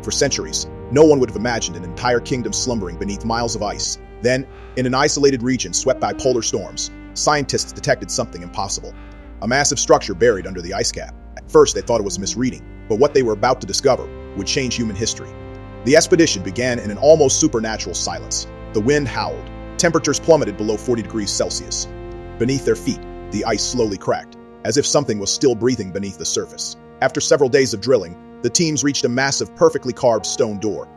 For centuries, no one would have imagined an entire kingdom slumbering beneath miles of ice. Then, in an isolated region swept by polar storms, scientists detected something impossible. A massive structure buried under the ice cap. At first, they thought it was a misreading, but what they were about to discover would change human history. The expedition began in an almost supernatural silence. The wind howled. Temperatures plummeted below 40 degrees Celsius. Beneath their feet, the ice slowly cracked, as if something was still breathing beneath the surface. After several days of drilling, the teams reached a massive, perfectly carved stone door.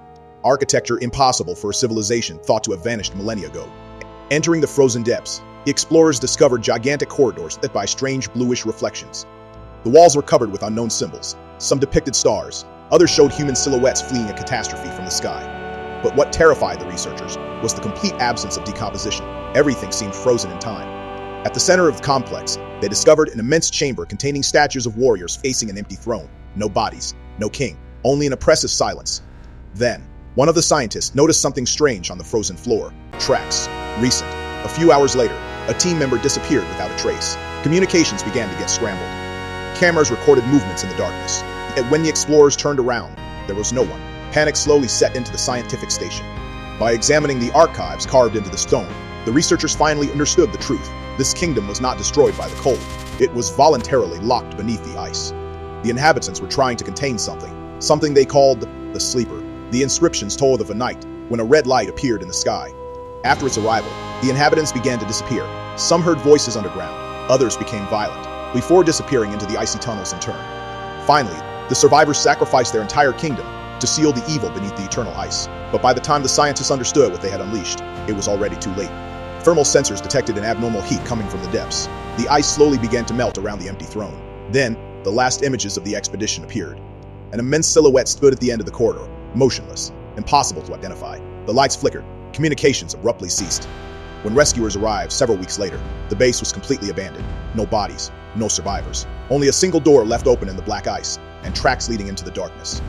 Architecture impossible for a civilization thought to have vanished millennia ago. Entering the frozen depths, the explorers discovered gigantic corridors lit by strange bluish reflections. The walls were covered with unknown symbols. Some depicted stars, others showed human silhouettes fleeing a catastrophe from the sky. But what terrified the researchers was the complete absence of decomposition. Everything seemed frozen in time. At the center of the complex, they discovered an immense chamber containing statues of warriors facing an empty throne. No bodies, no king, only an oppressive silence. Then, one of the scientists noticed something strange on the frozen floor. Tracks. Recent. A few hours later, a team member disappeared without a trace. Communications began to get scrambled. Cameras recorded movements in the darkness. Yet when the explorers turned around, there was no one. Panic slowly set into the scientific station. By examining the archives carved into the stone, the researchers finally understood the truth. This kingdom was not destroyed by the cold. It was voluntarily locked beneath the ice. The inhabitants were trying to contain something they called the sleeper. The inscriptions told of a night when a red light appeared in the sky. After its arrival, the inhabitants began to disappear. Some heard voices underground, others became violent, before disappearing into the icy tunnels in turn. Finally, the survivors sacrificed their entire kingdom to seal the evil beneath the eternal ice. But by the time the scientists understood what they had unleashed, it was already too late. Thermal sensors detected an abnormal heat coming from the depths. The ice slowly began to melt around the empty throne. Then, the last images of the expedition appeared. An immense silhouette stood at the end of the corridor, motionless, impossible to identify. The lights flickered. Communications abruptly ceased. When rescuers arrived several weeks later, the base was completely abandoned. No bodies, no survivors. Only a single door left open in the black ice, and tracks leading into the darkness.